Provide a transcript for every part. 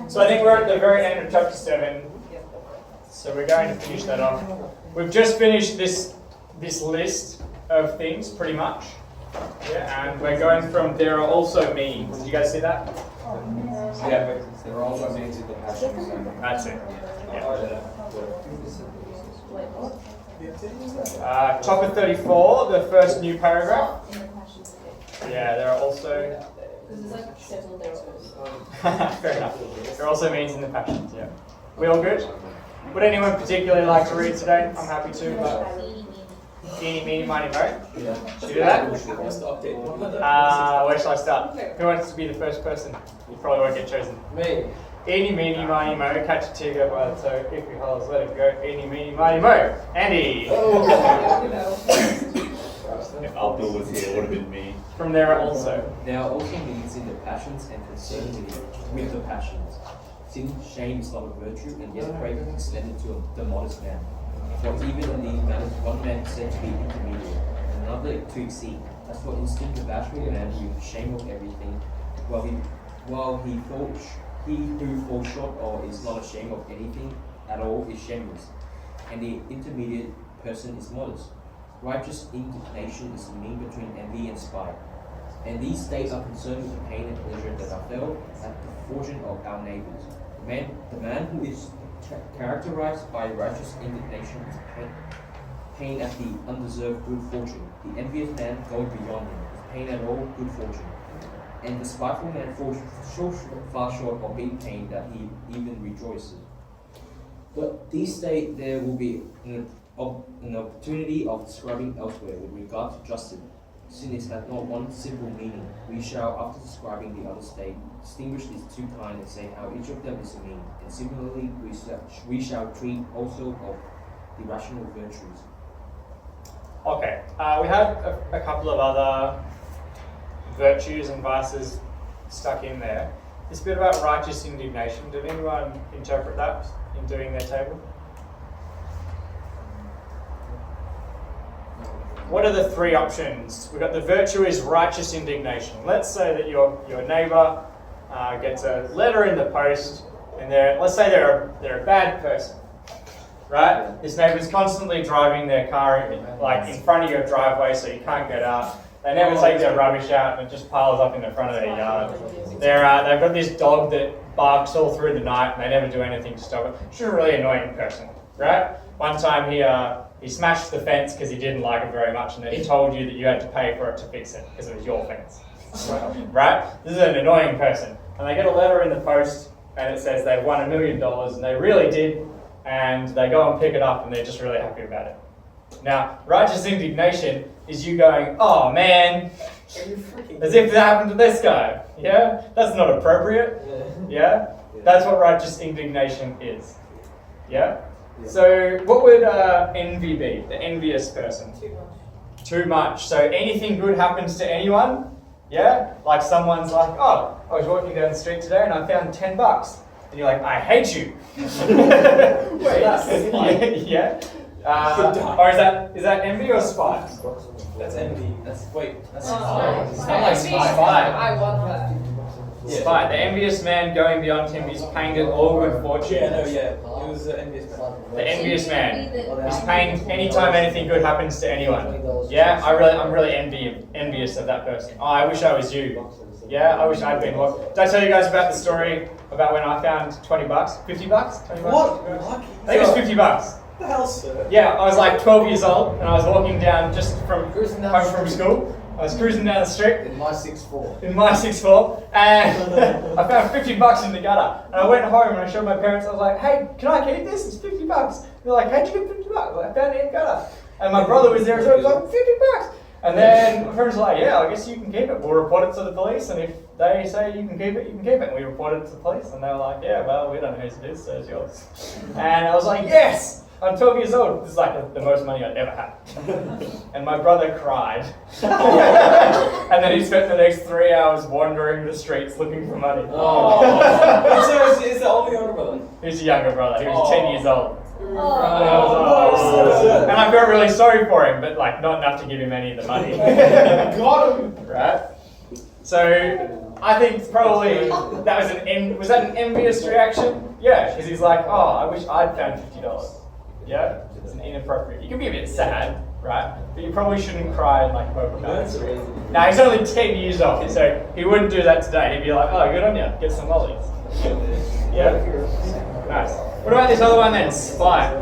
So I think we're at the very end of chapter 7. So we're going to finish that off. We've just finished this list of things, pretty much. Yeah, and we're going from there are also means. Did you guys see that? Yeah, but there are also means in the passions. That's it. Yeah. Chapter 34, the first new paragraph. Yeah, there are also. Fair enough. There are also means in the passions. Yeah. We all good? Would anyone particularly like to read today? I'm happy to. But eeny, meeny, miny, mo. Yeah. Should we do that? Where shall I start? Who wants to be the first person? You probably won't get chosen. Me. Eeny, meeny, miny, mo. Catch a tiger by the toe. If he holds, let it go. Eeny, meeny, miny, mo. Andy. If Abdul was here, it would have been me. From there also. There are also means in the passions and concern with the passions. Sin, shame is not a virtue, and yet craving is extended to the modest man. For even in these matters, one man is said to be intermediate, and another to exceed. As for instance, the bashful man with shame of everything, while he who falls short or is not ashamed of anything at all is shameless, and the intermediate person is modest. Righteous indignation is the mean between envy and spite, and these states are concerned with the pain and pleasure that are felt at the fortune of our neighbors. The man who is characterized by righteous indignation is pain at the undeserved good fortune. The envious man going beyond him is pain at all good fortune, and the spiteful man falls far short of being pain that he even rejoices. But these state there will be an opportunity of describing elsewhere with regard to justice. Since it has not one simple meaning, we shall, after describing the other state, distinguish these two kinds and say how each of them is a mean. And similarly, we shall treat also of the rational virtues. Okay, we had a couple of other virtues and vices stuck in there. This bit about righteous indignation, did anyone interpret that in doing their table? What are the three options? We've got the virtue is righteous indignation. Let's say that your neighbour gets a letter in the post, and let's say they're a bad person, right? This neighbour's constantly driving their car in front of your driveway, so you can't get out. They never take their rubbish out, and it just piles up in the front of their yard. They've got this dog that barks all through the night, and they never do anything to stop it. It's a really annoying person, right? One time he smashed the fence because he didn't like it very much, and then he told you that you had to pay for it to fix it because it was your fence. Right? This is an annoying person. And they get a letter in the post and it says they've won $1 million, and they really did, and they go and pick it up and they're just really happy about it. Now, righteous indignation is you going, oh man, as if that happened to this guy. Yeah? That's not appropriate. Yeah? That's what righteous indignation is. Yeah? So what would envy be? The envious person? Too much. So anything good happens to anyone? Yeah? Like someone's like, oh, I was walking down the street today and I found $10. And you're like, I hate you. Wait. Yeah? Or is that envy or spite? That's envy. That's spite. I want that. Spite. The envious man going beyond him is pained at all good fortune. It was the envious man. The envious man is pained anytime anything good happens to anyone. Yeah, I'm really envious of that person. Oh, I wish I was you. Yeah, I wish I'd been. Did I tell you guys about the story about when I found $20, $50, $20 What? I think it was $50. What the hell, sir? Yeah, I was like 12 years old and I was walking down just from home from school. I was cruising down the street. In my 6'4". In my 6'4", and I found $50 in the gutter. And I went home and I showed my parents. I was like, "Hey, can I keep this? It's $50." They're like, "How'd you get $50?" I found it in the gutter. And my brother was there as well. He was like, $50. And then my parents were like, "Yeah, I guess you can keep it. We'll report it to the police. And if they say you can keep it, you can keep it." And we reported it to the police. And they were like, "Yeah, well, we don't know whose it is, so it's yours." And I was like, "Yes! I'm 12 years old. This is like the most money I'd ever had." And my brother cried. And then he spent the next 3 hours wandering the streets looking for money. So is the only younger brother? He was a younger brother. He was 10 years old. Oh. And I felt really sorry for him, but like not enough to give him any of the money. Got him. Right? So I think probably that was was that an envious reaction? Yeah, because he's like, oh, I wish I'd found $50. Yeah, it's an inappropriate. You can be a bit sad, right? But you probably shouldn't cry and like poke him. Now he's only 10 years old, so he wouldn't do that today. He'd be like, oh, good on you, get some lollies. Yeah, nice. What about this other one then? Spite.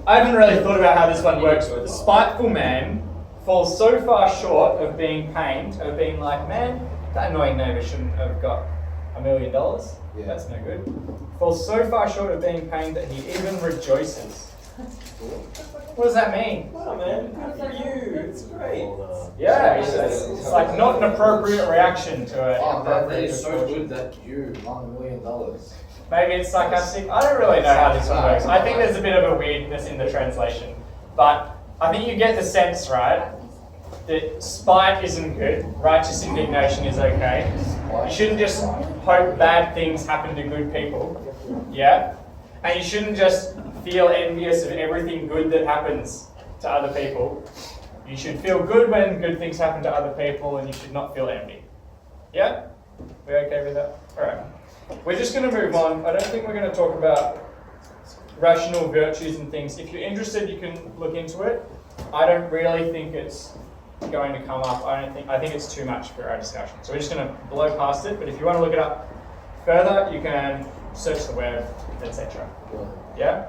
I haven't really thought about how this one works, but the spiteful man falls so far short of being pained, of being like, man, that annoying neighbour shouldn't have got $1 million. Yeah. That's no good. Falls so far short of being pained that he even rejoices. What does that mean? Oh man, good for you. It's great. Yeah, it's like not an appropriate reaction to it. Oh, that is so good that you won $1 million. Maybe it's sarcastic. I don't really know how this one works. I think there's a bit of a weirdness in the translation. But I think you get the sense, right, that spite isn't good, righteous indignation is okay. You shouldn't just hope bad things happen to good people, yeah? And you shouldn't just feel envious of everything good that happens to other people. You should feel good when good things happen to other people, and you should not feel envy. Yeah? We okay with that? Alright. We're just going to move on. I don't think we're going to talk about rational virtues and things. If you're interested, you can look into it. I don't really think it's going to come up. I think it's too much for our discussion. So we're just going to blow past it. But if you want to look it up further, you can search the web, etc. Yeah?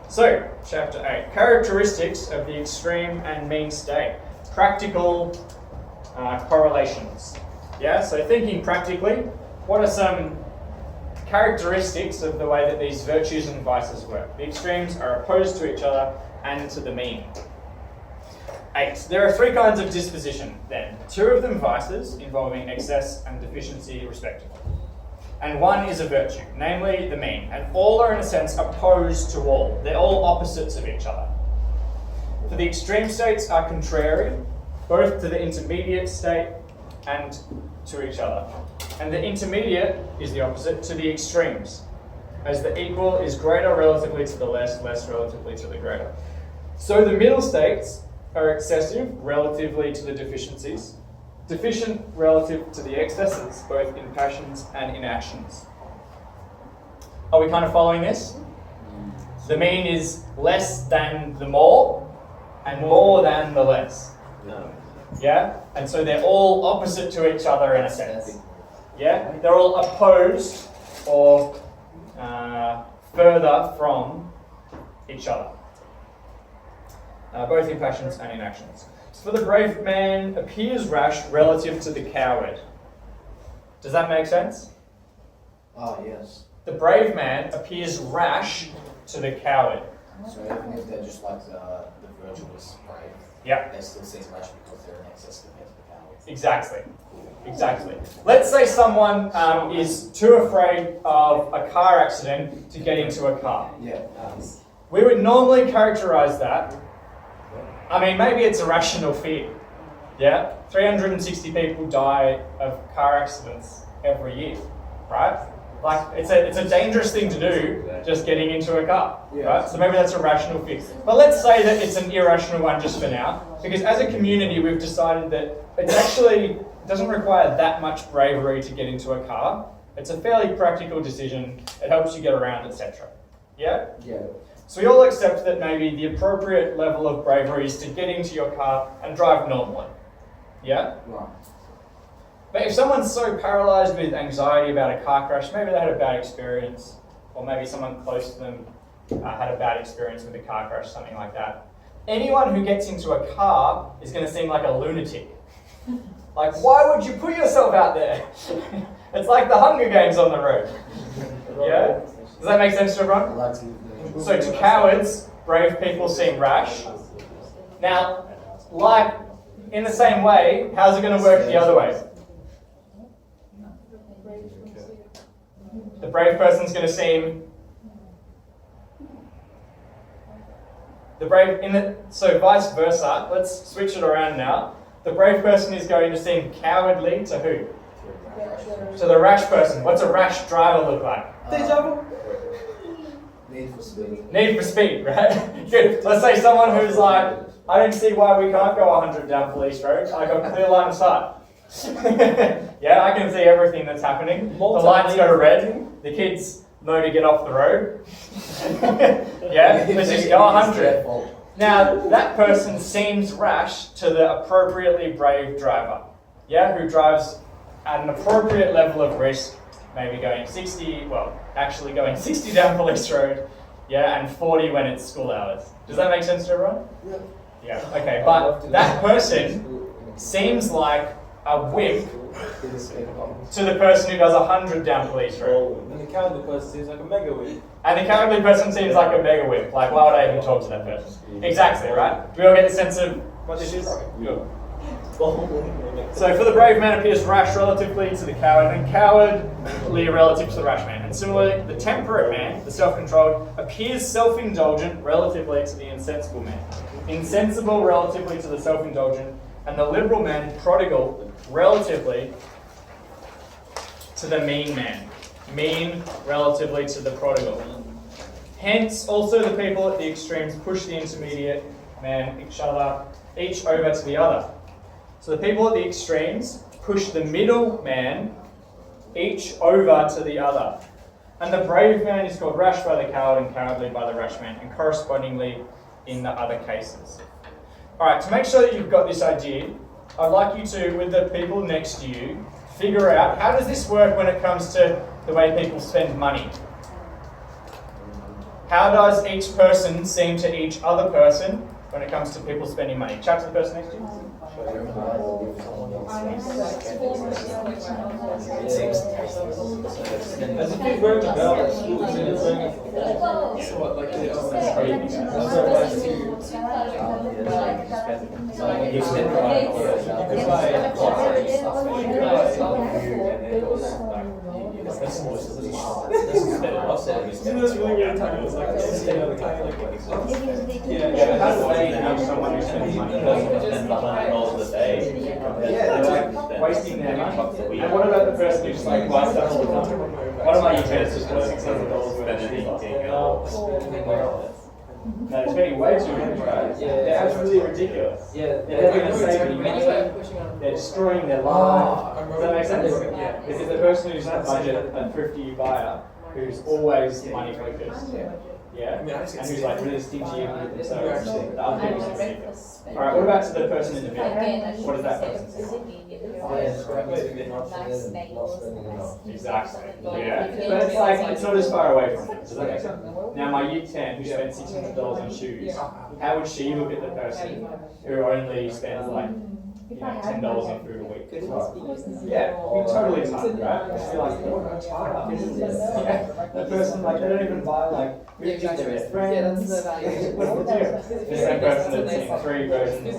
So, chapter 8. Characteristics of the extreme and mean state. Practical correlations. Yeah? So thinking practically, what are some characteristics of the way that these virtues and vices work? The extremes are opposed to each other and to the mean. 8. There are 3 kinds of disposition then. 2 of them vices, involving excess and deficiency respectively. And 1 is a virtue, namely the mean. And all are in a sense opposed to all. They're all opposites of each other. For the extreme states are contrary, both to the intermediate state and to each other. And the intermediate is the opposite to the extremes, as the equal is greater relatively to the less, less relatively to the greater. So the middle states are excessive relatively to the deficiencies, deficient relative to the excesses, both in passions and in actions. Are we kind of following this? The mean is less than the more, and more than the less. No. Yeah? And so they're all opposite to each other in a sense. Yeah? They're all opposed or further from each other. Both in passions and in actions. For the brave man appears rash relative to the coward. Does that make sense? Oh, yes. The brave man appears rash to the coward. So even if they're just like the virtuous brave, Yeah. they still seem rash because they're in excess compared to the cowards. Exactly. Exactly. Let's say someone is too afraid of a car accident to get into a car. Yeah. We would normally characterize that. I mean, maybe it's a rational fear. Yeah? 360 people die of car accidents every year, right? Like, it's a dangerous thing to do, just getting into a car, right? So maybe that's a rational fear. But let's say that it's an irrational one just for now, because as a community, we've decided that it's actually doesn't require that much bravery to get into a car. It's a fairly practical decision. It helps you get around, etc. Yeah? Yeah. So we all accept that maybe the appropriate level of bravery is to get into your car and drive normally. Yeah? Right. But if someone's so paralyzed with anxiety about a car crash, maybe they had a bad experience, or maybe someone close to them had a bad experience with a car crash, something like that. Anyone who gets into a car is going to seem like a lunatic. Like, why would you put yourself out there? It's like the Hunger Games on the road. Yeah? Does that make sense to everyone? I like to So to cowards, brave people seem rash. Now, like, in the same way, how's it going to work the other way? The brave person's going to seem... So vice versa, let's switch it around now. The brave person is going to seem cowardly to who? To the rash person. What's a rash driver look like? Need for speed. Need for speed, right? Good. Let's say someone who's like, I don't see why we can't go 100 down Police Road. I got clear line of sight. Yeah, I can see everything that's happening. The lights go red. The kids know to get off the road. Yeah, let's just go 100. Now, that person seems rash to the appropriately brave driver. Yeah, who drives at an appropriate level of risk, maybe going 60, well, actually going 60 down Police Road, yeah, and 40 when it's school hours. Does that make sense to everyone? Yeah, okay, but that person seems like a wimp to the person who does 100 down Police Road. And the cowardly person seems like a mega win. And the cowardly person seems like a mega wimp. Like, why would I even talk to that person? Exactly, right? Do we all get the sense of what this is? Good. So for the brave man appears rash relatively to the coward, and cowardly relative to the rash man. And similarly, the temperate man, the self-controlled, appears self-indulgent relatively to the insensible man. Insensible relatively to the self-indulgent, and the liberal man, prodigal, relatively to the mean man. Mean relatively to the prodigal. Hence, also the people at the extremes push the intermediate man each over to the other. So the people at the extremes push the middle man each over to the other. And the brave man is called rash by the coward and cowardly by the rash man, and correspondingly in the other cases. Alright, to make sure that you've got this idea, I'd like you to, with the people next to you, figure out how does this work when it comes to the way people spend money. How does each person seem to each other person when it comes to people spending money? Chat to the person next to you. As if he's wearing a bell at school, he's wearing Wasting their money. And what about the person who just like buys stuff all the time? One of my utilities just bought $600 worth of shit. No, they're spending way too much, right? They're absolutely ridiculous. Yeah, They're going to save any money. They're destroying their life. Does that make sense? Yeah. Because the person who's a budget, a thrifty buyer, who's always money focused. Yeah? And who's like really stingy even with themselves. The other people's ridiculous. Alright, what about to the person in the middle? What does that person say? Exactly. Yeah. But it's like, it's not as far away from it. Does that make sense? Now, my year 10 who spent $600 on shoes, how would she look at the person who only spends like $10 on food a week? Yeah, you totally tight, right? She's like, yeah. The person, like, they don't even buy like movies to their friends. What's the deal? The same person that's seen three versions,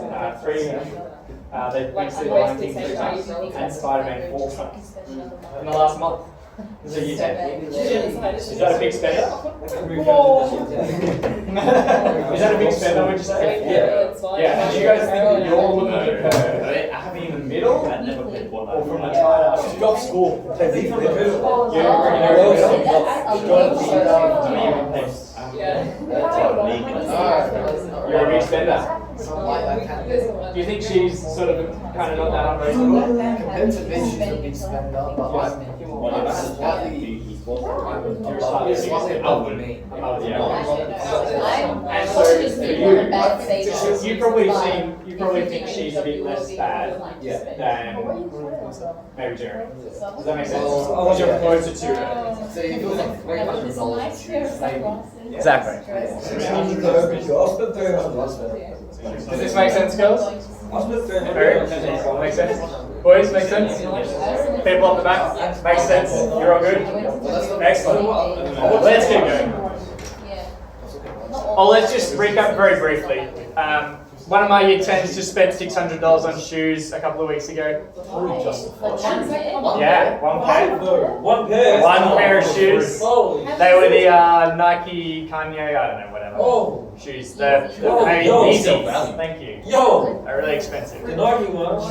they've basically Lion King 3 times and Spider-Man 4 times in the last month. Is it year 10? Is that a big spender? Is that a big spender, would you say? Yeah. Yeah, and do you guys think that you're looking at her in the middle? Or from the tight ass? Drop school. You're a big spender. Do you think she's sort of kind of not that unreasonable? Compared to me, she's a big spender, but I'm slightly And so for you probably think she's a bit less bad than maybe Jeremy. Does that make sense? Because you're closer to her. So you feel like $300 shoes, maybe. Exactly. Does this make sense, girls? Makes sense? Boys, make sense? People up the back? Makes sense? You're all good? Excellent. Let's keep going. Oh, let's just recap very briefly. One of my year 10s just spent $600 on shoes a couple of weeks ago. Yeah, one pair of shoes. They were the Nike, Kanye, I don't know, whatever. Shoes. They're easy. Thank you. They're really expensive. The Nike ones.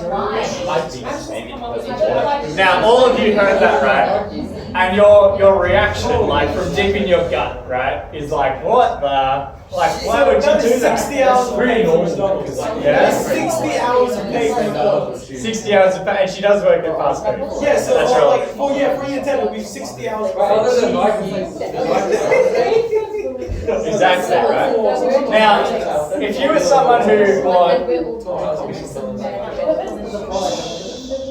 Now, all of you heard that, right? And your reaction, like from deep in your gut, right, is like, what the? Like, why would you do that? 60 hours of Pretty pay for normal. McDonald's. Yeah. 60 hours of pay for McDonald's. 60 hours of pay, and she does work at fast food. Yeah, so That's for, right. like, for your 10, it'll be 60 hours of Other pay. than Nike, Exactly, right? Now, if you were someone who bought,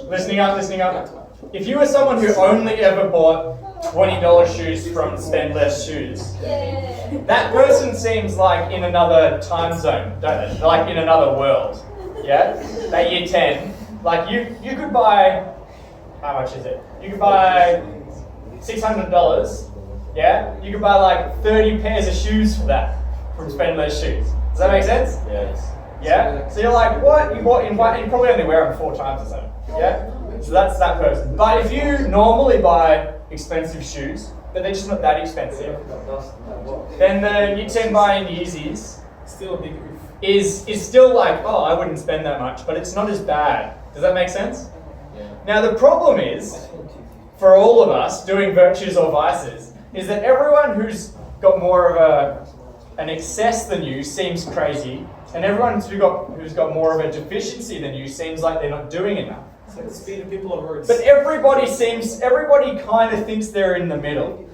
listening up. If you were someone who only ever bought $20 shoes from Spend Less Shoes, that person seems like in another time zone, don't they? Like in another world. Yeah? That year 10. Like you could buy, how much is it? You could buy $600. Yeah? You could buy like 30 pairs of shoes for that from Spend Less Shoes. Does that make sense? Yes. Yeah? So you're like, what? You bought in one, you probably only wear them 4 times or something. Yeah? So that's that person. But if you normally buy expensive shoes, but they're just not that expensive, then the year 10 buying Yeezys Still a big oof. is still like, oh, I wouldn't spend that much, but it's not as bad. Does that make sense? Yeah. Now the problem is, for all of us doing virtues or vices, is that everyone who's got more of an excess than you seems crazy, and everyone who's got more of a deficiency than you seems like they're not doing enough. It's like the speed of people on roads. But everybody kind of thinks they're in the middle.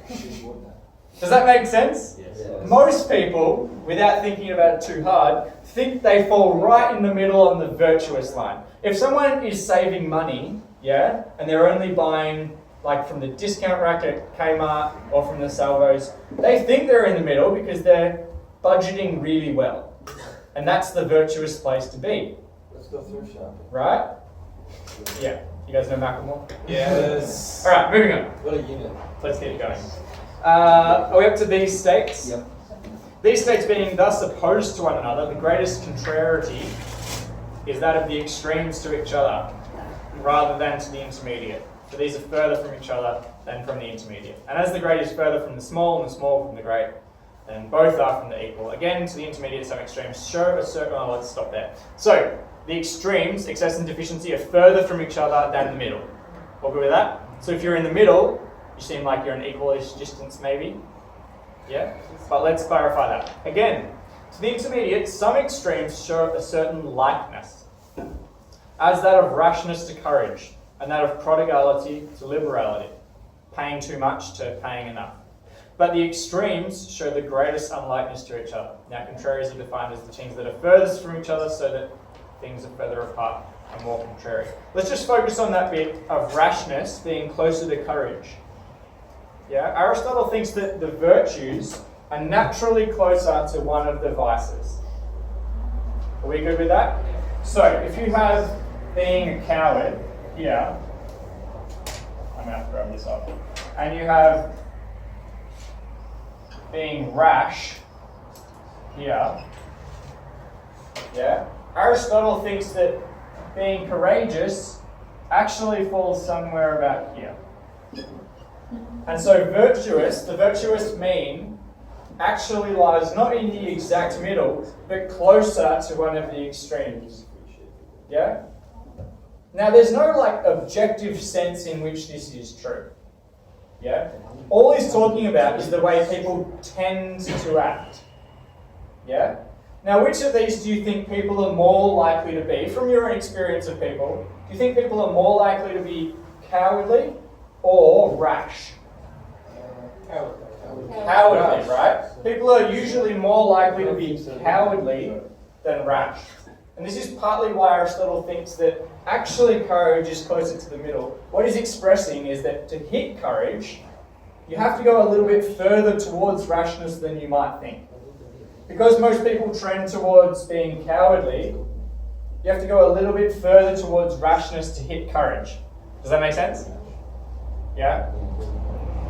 Does that make sense? Yes. Most people, without thinking about it too hard, think they fall right in the middle on the virtuous line. If someone is saving money, yeah, and they're only buying like from the discount rack at Kmart or from the Salvos, they think they're in the middle because they're budgeting really well. And that's the virtuous place to be. Let's go thrift shopping. Right? Yeah. You guys know Macklemore? Yes. Alright, moving on. What a unit. Let's get it going. Are we up to these states? Yep. These states being thus opposed to one another, the greatest contrariety is that of the extremes to each other, rather than to the intermediate. So these are further from each other than from the intermediate. And as the great is further from the small, and the small from the great, then both are from the equal. Again, to the intermediate, some extremes show a certain... Oh, let's stop there. So, the extremes, excess and deficiency, are further from each other than the middle. All good with that? So if you're in the middle, you seem like you're an equal-ish distance, maybe. Yeah? But let's clarify that. Again, to the intermediate, some extremes show a certain likeness, as that of rashness to courage, and that of prodigality to liberality, paying too much to paying enough. But the extremes show the greatest unlikeness to each other. Now, contraries are defined as the things that are furthest from each other, so that things are further apart and more contrary. Let's just focus on that bit of rashness being closer to courage. Yeah, Aristotle thinks that the virtues are naturally closer to one of the vices. Are we good with that? So, if you have being a coward here, I'm going to have to grab this up, and you have being rash here, yeah, Aristotle thinks that being courageous actually falls somewhere about here. And so virtuous, the virtuous mean, actually lies not in the exact middle, but closer to one of the extremes. Yeah? Now there's no like objective sense in which this is true. Yeah? All he's talking about is the way people tend to act. Yeah? Now which of these do you think people are more likely to be? From your experience of people, do you think people are more likely to be cowardly or rash? Cowardly, right? People are usually more likely to be cowardly than rash. And this is partly why Aristotle thinks that actually courage is closer to the middle. What he's expressing is that to hit courage, you have to go a little bit further towards rashness than you might think. Because most people trend towards being cowardly, you have to go a little bit further towards rashness to hit courage. Does that make sense? Yeah?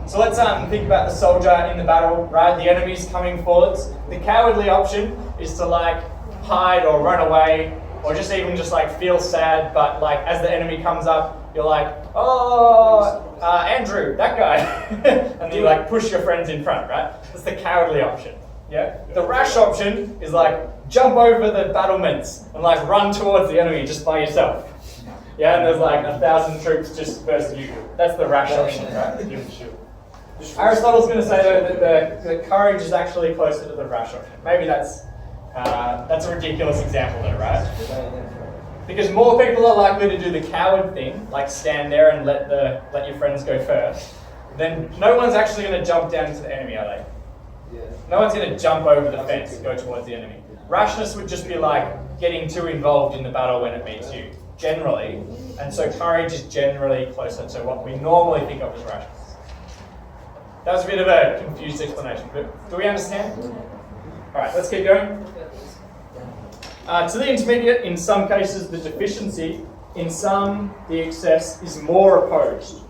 So let's think about the soldier in the battle, right? The enemy's coming forwards. The cowardly option is to like hide or run away, or just even just like feel sad, but like as the enemy comes up, you're like, oh, Andrew, that guy. And then you like push your friends in front, right? That's the cowardly option. Yeah? The rash option is like jump over the battlements and like run towards the enemy just by yourself. Yeah, and there's like 1,000 troops just versus you. That's the rash option, right? Aristotle's going to say though that the courage is actually closer to the rash option. Maybe that's a ridiculous example though, right? Because more people are likely to do the coward thing, like stand there and let your friends go first. Then no one's actually going to jump down to the enemy, are they? Yeah. No one's going to jump over the fence and go towards the enemy. Rashness would just be like getting too involved in the battle when it meets you, generally. And so courage is generally closer to what we normally think of as rashness. That was a bit of a confused explanation, but do we understand? Alright, let's keep going. To the intermediate, in some cases the deficiency, in some the excess is more opposed.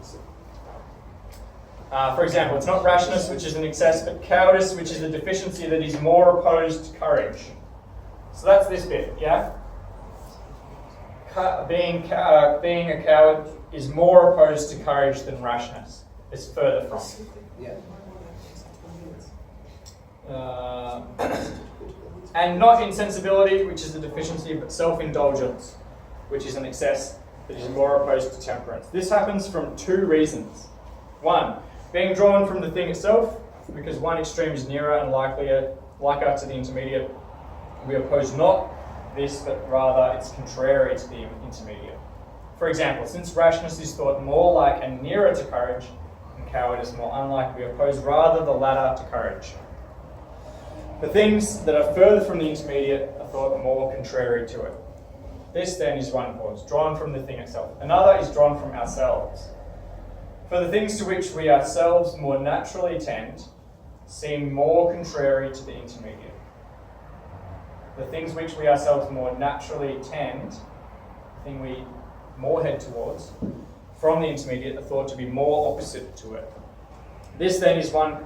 For example, it's not rashness which is an excess, but cowardice which is a deficiency that is more opposed to courage. So that's this bit, yeah? Being a coward is more opposed to courage than rashness. It's further from. Yeah. And not insensibility, which is a deficiency, but self-indulgence, which is an excess that is more opposed to temperance. This happens from two reasons. One, being drawn from the thing itself, because one extreme is nearer and liker to the intermediate. We oppose not this, but rather it's contrary to the intermediate. For example, since rashness is thought more like and nearer to courage, and cowardice more unlike, we oppose rather the latter to courage. The things that are further from the intermediate are thought more contrary to it. This then is one cause, drawn from the thing itself. Another is drawn from ourselves. For the things to which we ourselves more naturally tend seem more contrary to the intermediate. The things which we ourselves more naturally tend, the thing we more head towards, from the intermediate are thought to be more opposite to it. This then is one,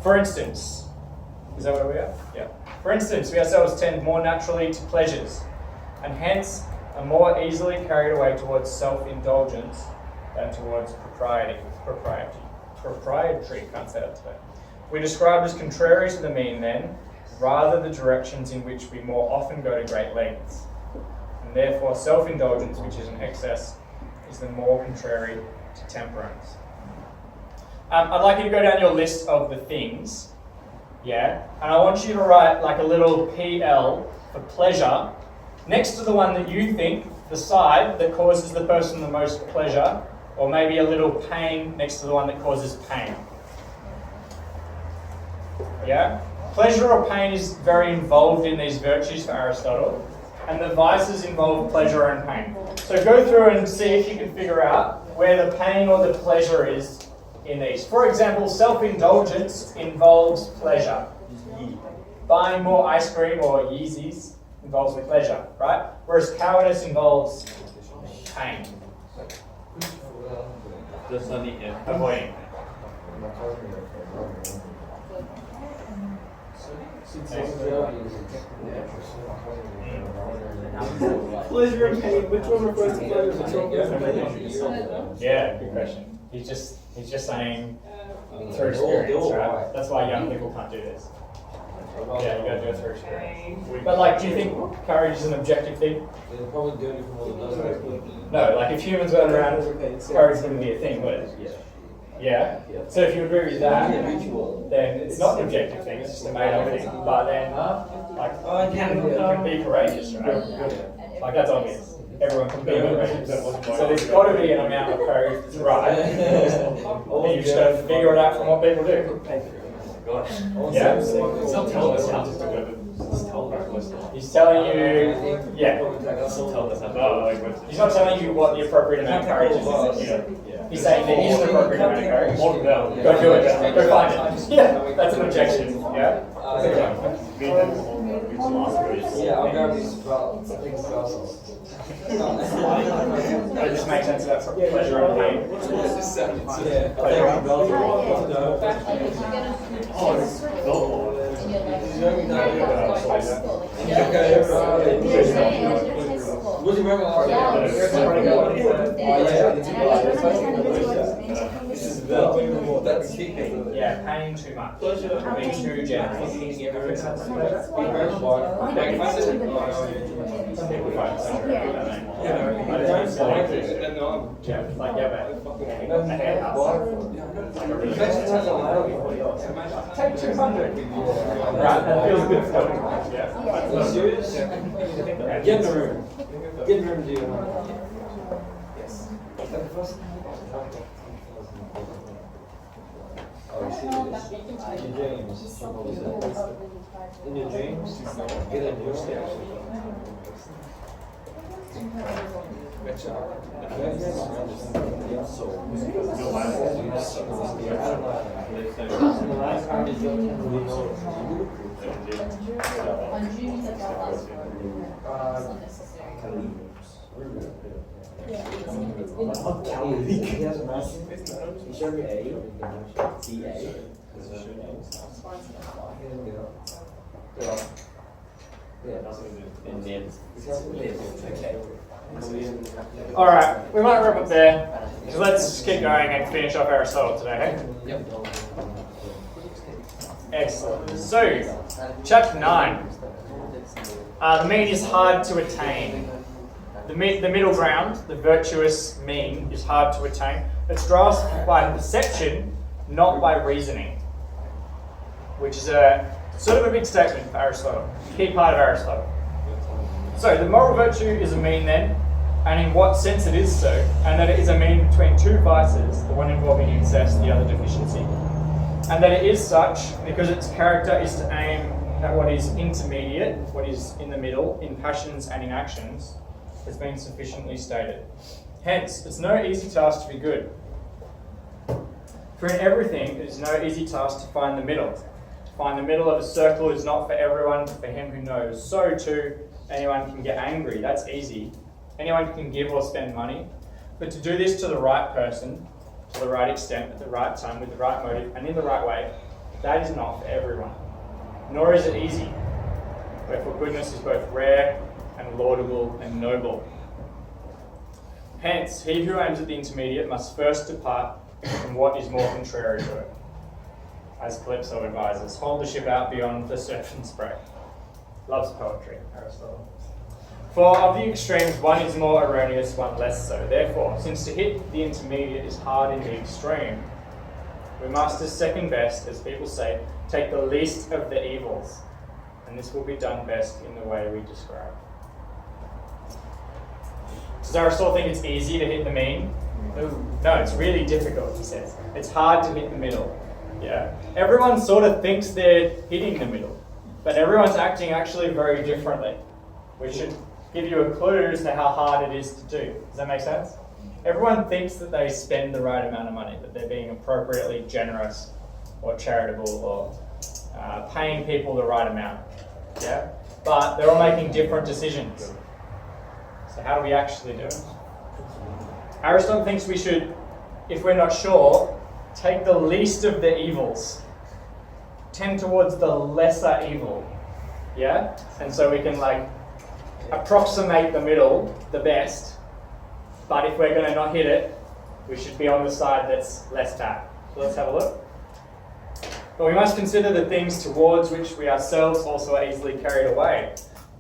For instance, is that where we are? Yeah. For instance, we ourselves tend more naturally to pleasures, and hence are more easily carried away towards self-indulgence than towards propriety, can't say that today. We describe as contrary to the mean then, rather the directions in which we more often go to great lengths. And therefore self-indulgence, which is an excess, is the more contrary to temperance. I'd like you to go down your list of the things, yeah, and I want you to write like a little PL for pleasure next to the one that you think, the side that causes the person the most pleasure, or maybe a little pain next to the one that causes pain. Yeah? Pleasure or pain is very involved in these virtues for Aristotle, and the vices involve pleasure and pain. So go through and see if you can figure out where the pain or the pleasure is in these. For example, self-indulgence involves pleasure. Buying more ice cream or Yeezys involves pleasure, right? Whereas cowardice involves pain. Avoiding. Pleasure and pain, which one refers to pleasure? Yeah, good question. He's just saying through experience, right? That's why young people can't do this. Yeah, you gotta do it through experience. But like, do you think courage is an objective thing? They're probably doing it from all the others. No, like if humans weren't around, courage wouldn't be a thing, would it? Yeah? So if you agree with that, then it's not an objective thing, it's just a made up thing. But then, like, you can be courageous, right? Like that's obvious. Everyone can be courageous. So there's got to be an amount of courage that's right. And you just got to figure it out from what people do. Yeah? Still telling us how to do it. He's telling you, yeah. He's not telling you what the appropriate amount of courage is. He's saying there is an appropriate amount of courage. Go do it. Go find it. Yeah, that's an objection. Yeah? Yeah, I'll grab these spells. It just makes sense of that pleasure and pain. Pleasure and Would you remember? That's keeping. Yeah, paying too much. Pleasure. Being too generous. Take 200. Right, that feels good. Yeah. You serious? Get in the room. Get in the room, dear. Yes. In your dreams, get in your steps. On June, that's our last word. It's not necessary. Yeah, it's been. He has a massive. He showed me A, C, A. All right, we might wrap up there. So let's keep going and finish off Aristotle today. Yep. Excellent. So, chapter 9. The mean is hard to attain. The middle ground, the virtuous mean, is hard to attain. It's grasped by perception, not by reasoning. Which is a sort of a big statement for Aristotle, key part of Aristotle. So the moral virtue is a mean then, and in what sense it is so, and that it is a mean between two vices, the one involving incest, the other deficiency, and that it is such because its character is to aim at what is intermediate, what is in the middle, in passions and in actions, has been sufficiently stated. Hence, it's no easy task to be good. For in everything, it is no easy task to find the middle. To find the middle of a circle is not for everyone, for him who knows. So too, anyone can get angry, that's easy. Anyone can give or spend money. But to do this to the right person, to the right extent, at the right time, with the right motive, and in the right way, that is not for everyone. Nor is it easy. Wherefore goodness is both rare and laudable and noble. Hence, he who aims at the intermediate must first depart from what is more contrary to it. As Calypso advises, hold the ship out beyond the serpent's prey. Loves poetry, Aristotle. For of the extremes, one is more erroneous, one less so. Therefore, since to hit the intermediate is hard in the extreme, we must, as second best, as people say, take the least of the evils. And this will be done best in the way we describe. Does Aristotle think it's easy to hit the mean? No, it's really difficult, he says. It's hard to hit the middle. Yeah. Everyone sort of thinks they're hitting the middle, but everyone's acting actually very differently. We should give you a clue as to how hard it is to do. Does that make sense? Everyone thinks that they spend the right amount of money, that they're being appropriately generous or charitable or paying people the right amount. Yeah? But they're all making different decisions. So how do we actually do it? Aristotle thinks we should, if we're not sure, take the least of the evils. Tend towards the lesser evil. Yeah? And so we can approximate the middle the best, but if we're going to not hit it, we should be on the side that's less bad. So let's have a look. But we must consider the things towards which we ourselves also are easily carried away.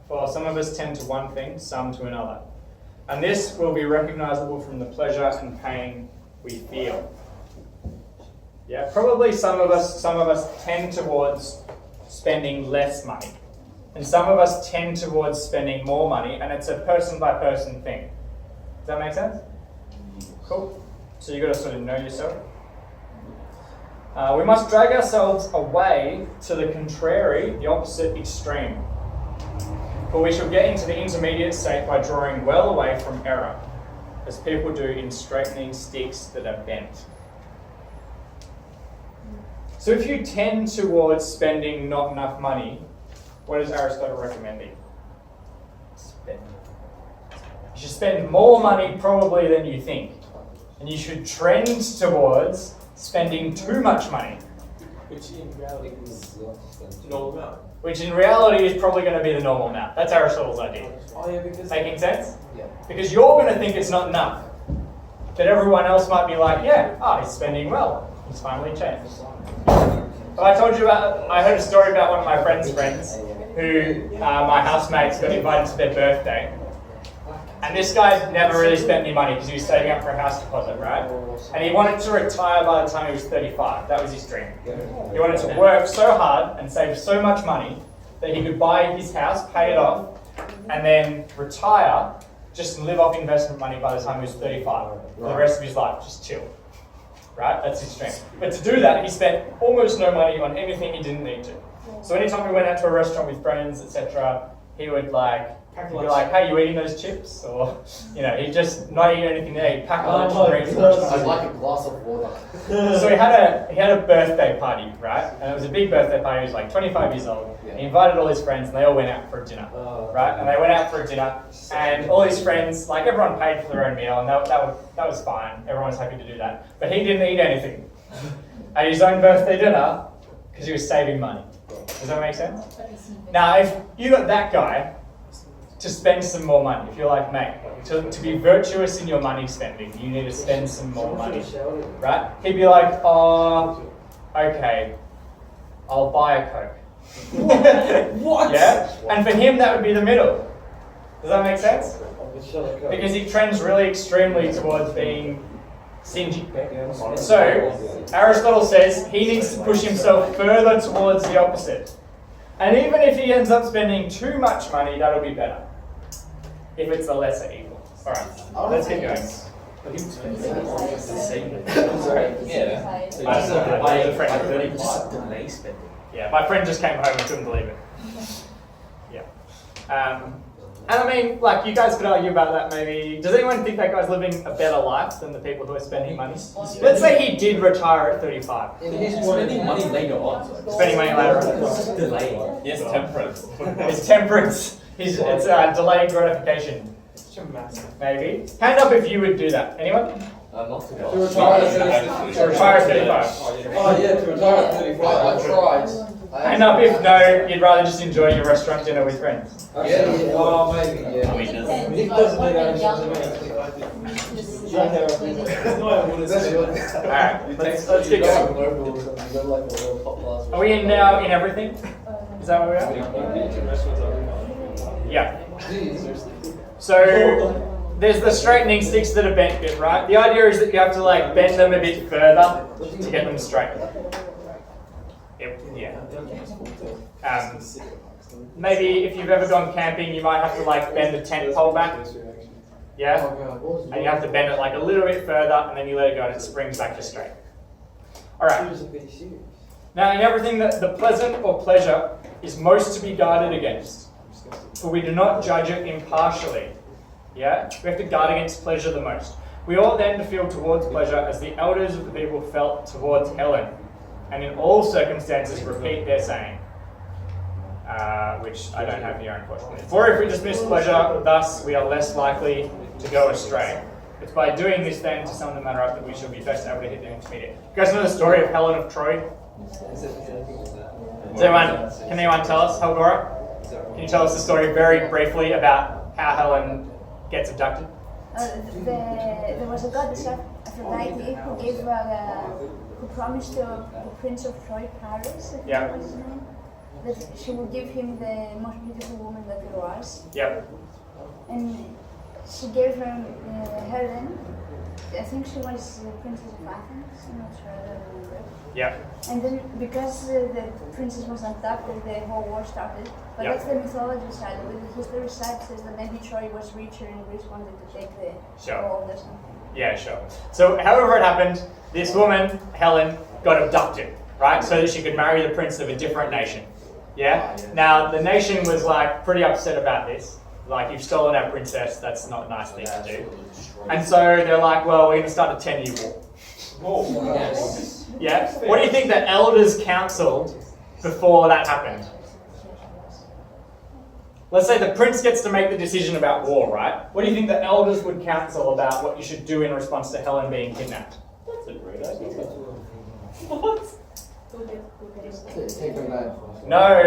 For some of us tend to one thing, some to another. And this will be recognizable from the pleasure and pain we feel. Yeah, probably some of us tend towards spending less money. And some of us tend towards spending more money, and it's a person-by-person thing. Does that make sense? Cool. So you've got to sort of know yourself. We must drag ourselves away to the contrary, the opposite extreme. For we shall get into the intermediate state by drawing well away from error, as people do in straightening sticks that are bent. So if you tend towards spending not enough money, what is Aristotle recommending? Spend. You should spend more money probably than you think. And you should trend towards spending too much money. Which in reality is normal amount. Which in reality is probably going to be the normal amount. That's Aristotle's idea. Oh yeah, because Making sense? yeah. Because you're going to think it's not enough. that everyone else might be like, yeah, he's spending well. He's finally changed. But I told you about, I heard a story about one of my friends' who, my housemates got invited to their birthday. And this guy never really spent any money because he was saving up for a house deposit, right? And he wanted to retire by the time he was 35. That was his dream. He wanted to work so hard and save so much money that he could buy his house, pay it off, and then retire, just live off investment money by the time he was 35. For the rest of his life, just chill. Right? That's his dream. But to do that, he spent almost no money on anything he didn't need to. So anytime we went out to a restaurant with friends, etc., he would he'd be like, hey, you eating those chips? Or, he'd just not eat anything there. He'd pack a lunch and bring it to the restaurant. I'd like a glass of water. So he had a birthday party, right? And it was a big birthday party. He was like 25 years old. He invited all his friends, and they all went out for a dinner, right? And they went out for a dinner, and all his friends, everyone paid for their own meal, and that was fine. Everyone was happy to do that. But he didn't eat anything at his own birthday dinner because he was saving money. Does that make sense? Now, if you got that guy to spend some more money, if you're like, mate, to be virtuous in your money spending, you need to spend some more money, right? He'd be like, okay, I'll buy a Coke. What? Yeah? And for him, that would be the middle. Does that make sense? Because he trends really extremely towards being stingy. So, Aristotle says he needs to push himself further towards the opposite. And even if he ends up spending too much money, that'll be better. If it's the lesser evil. Alright, let's keep going. Yeah, my friend just came home and couldn't believe it. Yeah. And I mean, you guys could argue about that maybe. Does anyone think that guy's living a better life than the people who are spending money? Let's say he did retire at 35. He's spending money later on. Spending money later on. Delayed. Yes, temperance. It's temperance. It's delayed gratification. Maybe. Hand up if you would do that. Anyone? Not to To go. retire To retire at 35. Oh yeah, to retire at 35. I tried. Hand up if no, you'd rather just enjoy your restaurant dinner with friends. Actually, oh maybe, yeah. I mean, doesn't- Nick doesn't do that, he doesn't Alright, let's get going. Are we in now in everything? Is that where we are? Yeah. So there's the straightening sticks that are bent bit, right? The idea is that you have to bend them a bit further to get them straight. Yeah. Maybe if you've ever gone camping, you might have to bend the tent pole back. Yeah? And you have to bend it a little bit further, and then you let it go and it springs back to straight. Alright. Now in everything, the pleasant or pleasure is most to be guarded against. For we do not judge it impartially. Yeah? We have to guard against pleasure the most. We ought then to feel towards pleasure as the elders of the people felt towards Helen, and in all circumstances repeat their saying. Which I don't have here, unfortunately. For if we dismiss pleasure, thus we are less likely to go astray. It's by doing this then, to sum the matter up, that we shall be best able to hit the intermediate. You guys know the story of Helen of Troy? Can anyone tell us, Helgora? Can you tell us the story very briefly about how Helen gets abducted? There was a goddess Aphrodite who promised the Prince of Troy, Paris, I think was his name, that she would give him the most beautiful woman that there was. Yep. And she gave her Helen. I think she was the Princess of Athens. I'm not sure. I don't remember. Yep. And then because the princess was abducted, the whole war started. But that's the mythology side. But the history side says that maybe Troy was richer and Greece wanted to take the gold or something. Yeah, sure. So however it happened, this woman, Helen, got abducted, right? So that she could marry the prince of a different nation. Yeah? Now, the nation was pretty upset about this. You've stolen our princess, that's not a nice thing to do. And so they're like, well, we're going to start a 10-year war. Yeah? What do you think the elders counseled before that happened? Let's say the prince gets to make the decision about war, right? What do you think the elders would counsel about what you should do in response to Helen being kidnapped? That's a great idea. What? Take her back. No.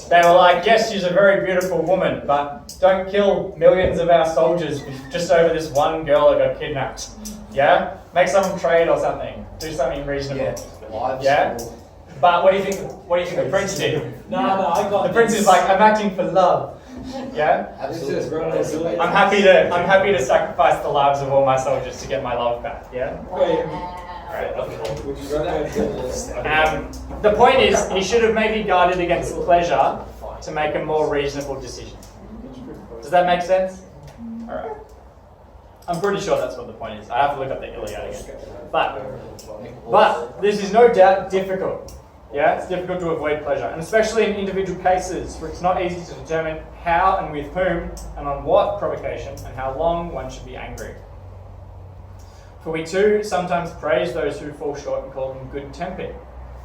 They were like, yes, she's a very beautiful woman, but don't kill millions of our soldiers just over this one girl that got kidnapped. Yeah? Make someone trade or something. Do something reasonable. Yeah? But what do you think the prince did? No, I got The prince is like, I'm acting for love. Yeah? Absolutely. I'm happy to sacrifice the lives of all my soldiers to get my love back. Yeah? Alright. Would you rather have this? The point is, he should have maybe guarded against pleasure to make a more reasonable decision. Does that make sense? Alright. I'm pretty sure that's what the point is. I have to look up the Iliad again. But this is no doubt difficult. Yeah, it's difficult to avoid pleasure, and especially in individual cases where it's not easy to determine how and with whom and on what provocation and how long one should be angry. For we too sometimes praise those who fall short and call them good-tempered.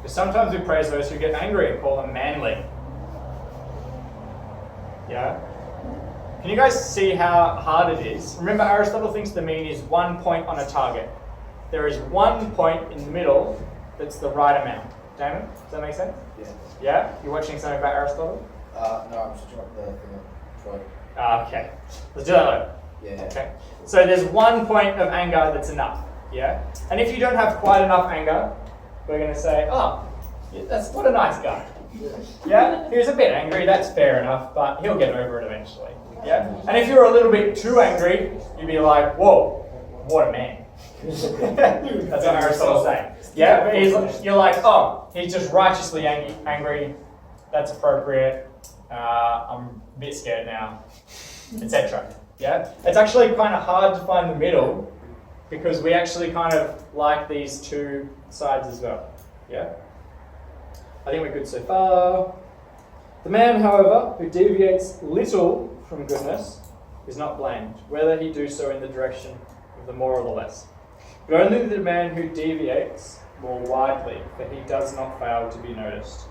But sometimes we praise those who get angry and call them manly. Yeah? Can you guys see how hard it is? Remember, Aristotle thinks the mean is 1 point on a target. There is 1 point in the middle that's the right amount. Damon, does that make sense? Yeah. Yeah? You watching something about Aristotle? No, I'm just trying the thing of Freud. Okay. Let's do that later. Yeah. Okay. So there's 1 point of anger that's enough. Yeah? And if you don't have quite enough anger, we're going to say, oh, that's what a nice guy. Yeah? He was a bit angry, that's fair enough, but he'll get over it eventually. Yeah? And if you're a little bit too angry, you'd be like, whoa, what a man. That's what Aristotle's saying. Yeah? But you're like, oh, he's just righteously angry, that's appropriate, I'm a bit scared now, etc. Yeah? It's actually kind of hard to find the middle because we actually kind of like these two sides as well. Yeah? I think we're good so far. The man, however, who deviates little from goodness is not blamed, whether he do so in the direction of the more or the less. But only the man who deviates more widely, for he does not fail to be noticed.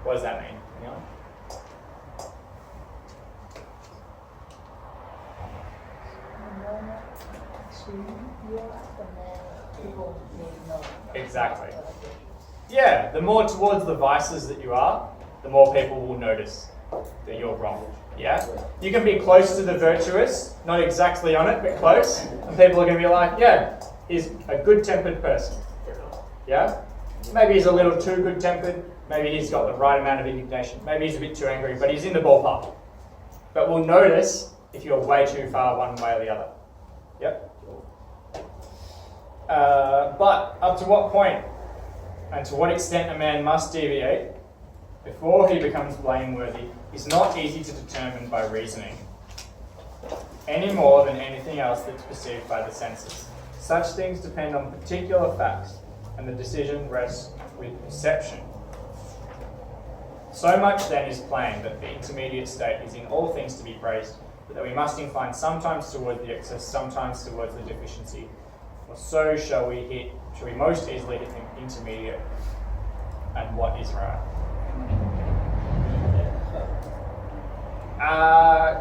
What does that mean? Anyone? Exactly. Yeah, the more towards the vices that you are, the more people will notice that you're wrong. Yeah? You can be close to the virtuous, not exactly on it, but close, and people are going to be like, yeah, he's a good-tempered person. Yeah? Maybe he's a little too good-tempered, maybe he's got the right amount of indignation, maybe he's a bit too angry, but he's in the ballpark. But we'll notice if you're way too far one way or the other. Yep? But up to what point and to what extent a man must deviate before he becomes blameworthy is not easy to determine by reasoning, any more than anything else that's perceived by the senses. Such things depend on particular facts, and the decision rests with perception. So much then is plain that the intermediate state is in all things to be praised, but that we must incline sometimes towards the excess, sometimes towards the deficiency. For so shall we most easily hit the intermediate and what is right.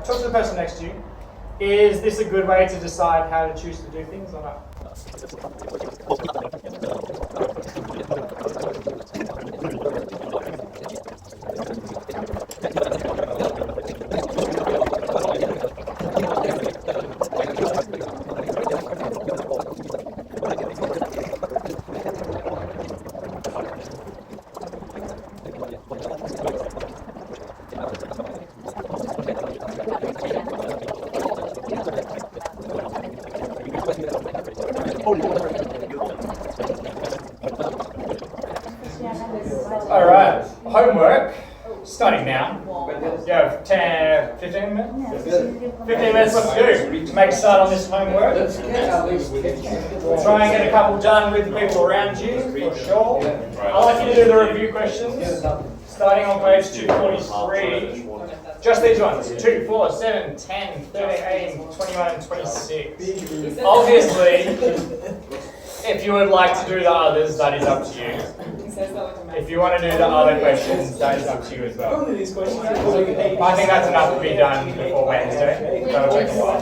Talk to the person next to you. Is this a good way to decide how to choose to do things or not? Alright, homework, starting now. You have 10, 15 minutes? 15 minutes left to do to make a start on this homework. We'll try and get a couple done with the people around you, for sure. I'd like you to do the review questions, starting on page 243. Just these ones, 2, 4, 7, 10, 13, 18, 21 and 26. Obviously, if you would like to do the others, that is up to you. If you want to do the other questions, that is up to you as well. I think that's enough to be done before Wednesday. That'll take a while.